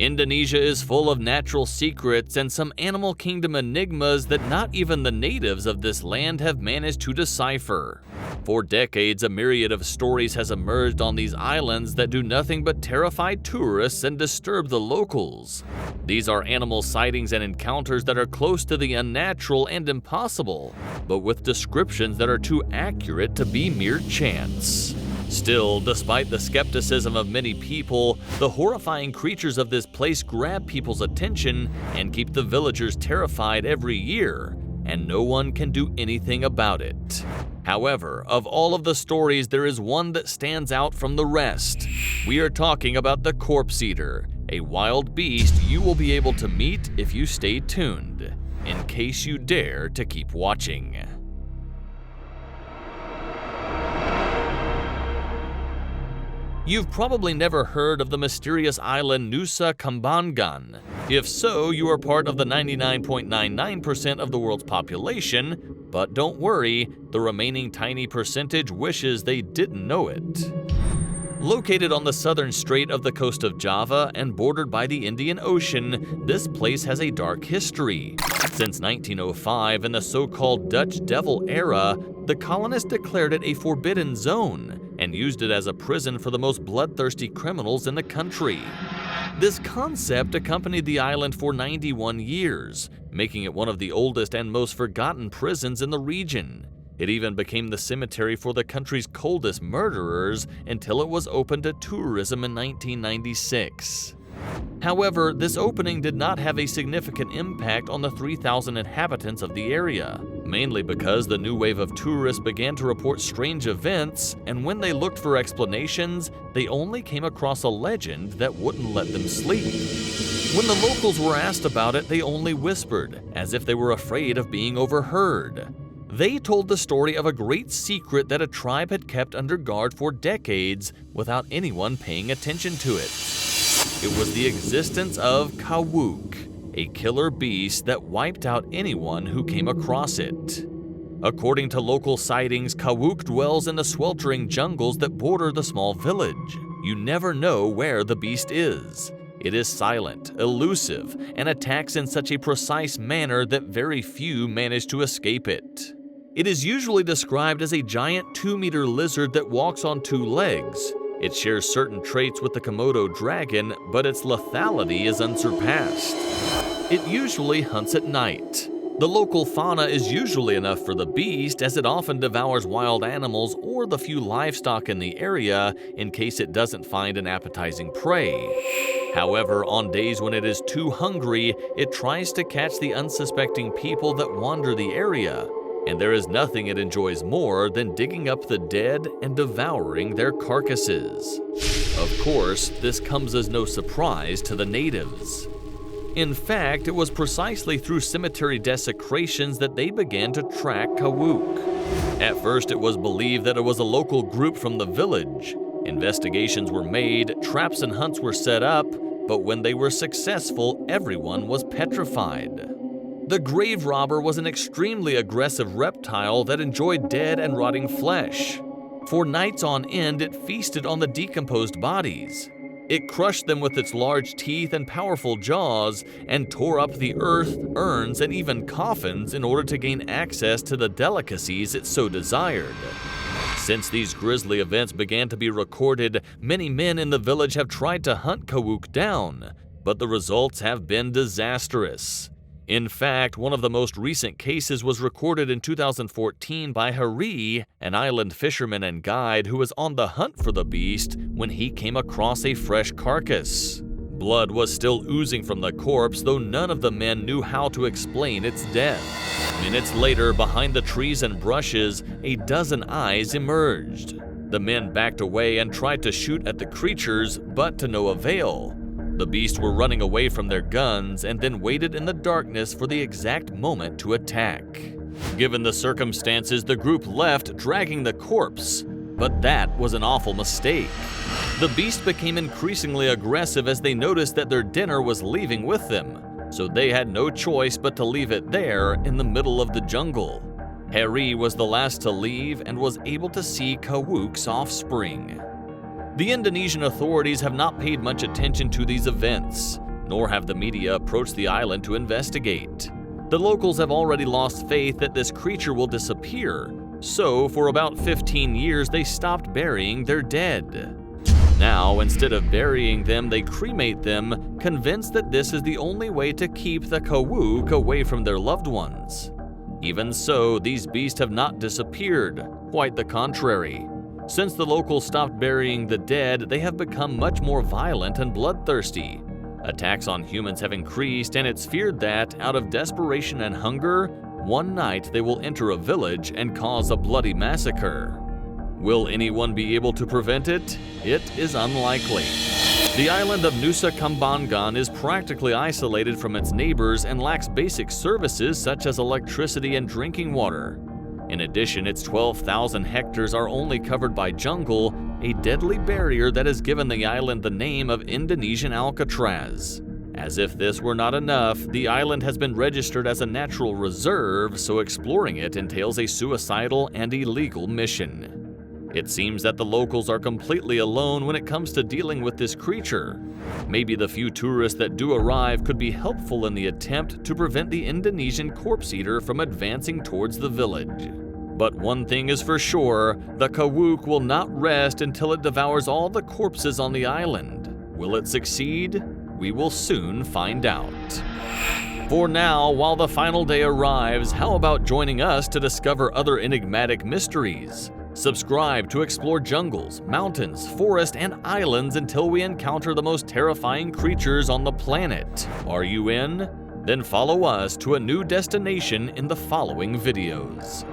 Indonesia is full of natural secrets and some animal kingdom enigmas that not even the natives of this land have managed to decipher. For decades, a myriad of stories has emerged on these islands that do nothing but terrify tourists and disturb the locals. These are animal sightings and encounters that are close to the unnatural and impossible, but with descriptions that are too accurate to be mere chance. Still, despite the skepticism of many people, the horrifying creatures of this place grab people's attention and keep the villagers terrified every year, and no one can do anything about it. However, of all of the stories, there is one that stands out from the rest. We are talking about the corpse eater, a wild beast you will be able to meet if you stay tuned, in case you dare to keep watching. You've probably never heard of the mysterious island Nusa Kambangan. If so, you are part of the 99.99% of the world's population, but don't worry, the remaining tiny percentage wishes they didn't know it. Located on the southern strait of the coast of Java and bordered by the Indian Ocean, this place has a dark history. Since 1905, in the so-called Dutch Devil era, the colonists declared it a forbidden zone and used it as a prison for the most bloodthirsty criminals in the country. This concept accompanied the island for 91 years, making it one of the oldest and most forgotten prisons in the region. It even became the cemetery for the country's coldest murderers until it was opened to tourism in 1996. However, this opening did not have a significant impact on the 3,000 inhabitants of the area, mainly because the new wave of tourists began to report strange events, and when they looked for explanations, they only came across a legend that wouldn't let them sleep. When the locals were asked about it, they only whispered, as if they were afraid of being overheard. They told the story of a great secret that a tribe had kept under guard for decades without anyone paying attention to it. It was the existence of Kawuk, a killer beast that wiped out anyone who came across it. According to local sightings, Kawuk dwells in the sweltering jungles that border the small village. You never know where the beast is. It is silent, elusive, and attacks in such a precise manner that very few manage to escape it. It is usually described as a giant 2-meter lizard that walks on 2 legs. It shares certain traits with the Komodo dragon, but its lethality is unsurpassed. It usually hunts at night. The local fauna is usually enough for the beast, as it often devours wild animals or the few livestock in the area in case it doesn't find an appetizing prey. However, on days when it is too hungry, it tries to catch the unsuspecting people that wander the area. And there is nothing it enjoys more than digging up the dead and devouring their carcasses. Of course, this comes as no surprise to the natives. In fact, it was precisely through cemetery desecrations that they began to track Kawuk. At first, it was believed that it was a local group from the village. Investigations were made, traps and hunts were set up, but when they were successful, everyone was petrified. The grave robber was an extremely aggressive reptile that enjoyed dead and rotting flesh. For nights on end, it feasted on the decomposed bodies. It crushed them with its large teeth and powerful jaws and tore up the earth, urns, and even coffins in order to gain access to the delicacies it so desired. Since these grisly events began to be recorded, many men in the village have tried to hunt Kawuk down, but the results have been disastrous. In fact, one of the most recent cases was recorded in 2014 by Hari, an island fisherman and guide who was on the hunt for the beast when he came across a fresh carcass. Blood was still oozing from the corpse, though none of the men knew how to explain its death. Minutes later, behind the trees and brushes, a dozen eyes emerged. The men backed away and tried to shoot at the creatures, but to no avail. The beasts were running away from their guns and then waited in the darkness for the exact moment to attack. Given the circumstances, the group left, dragging the corpse. But that was an awful mistake. The beast became increasingly aggressive as they noticed that their dinner was leaving with them, so they had no choice but to leave it there in the middle of the jungle. Hari was the last to leave and was able to see Kawuk's offspring. The Indonesian authorities have not paid much attention to these events. nor have the media approached the island to investigate. The locals have already lost faith that this creature will disappear, so for about 15 years they stopped burying their dead. Now, instead of burying them, they cremate them, convinced that this is the only way to keep the Kawuk away from their loved ones. Even so, these beasts have not disappeared, quite the contrary. Since the locals stopped burying the dead, they have become much more violent and bloodthirsty. Attacks on humans have increased, and it's feared that, out of desperation and hunger, one night they will enter a village and cause a bloody massacre. Will anyone be able to prevent it? It is unlikely. The island of Nusa Kambangan is practically isolated from its neighbors and lacks basic services such as electricity and drinking water. In addition, its 12,000 hectares are only covered by jungle, a deadly barrier that has given the island the name of Indonesian Alcatraz. As if this were not enough, the island has been registered as a natural reserve, so exploring it entails a suicidal and illegal mission. It seems that the locals are completely alone when it comes to dealing with this creature. Maybe the few tourists that do arrive could be helpful in the attempt to prevent the Indonesian corpse eater from advancing towards the village. But one thing is for sure, the Kawuk will not rest until it devours all the corpses on the island. Will it succeed? We will soon find out. For now, while the final day arrives, how about joining us to discover other enigmatic mysteries? Subscribe to explore jungles, mountains, forests, and islands until we encounter the most terrifying creatures on the planet. Are you in? Then follow us to a new destination in the following videos.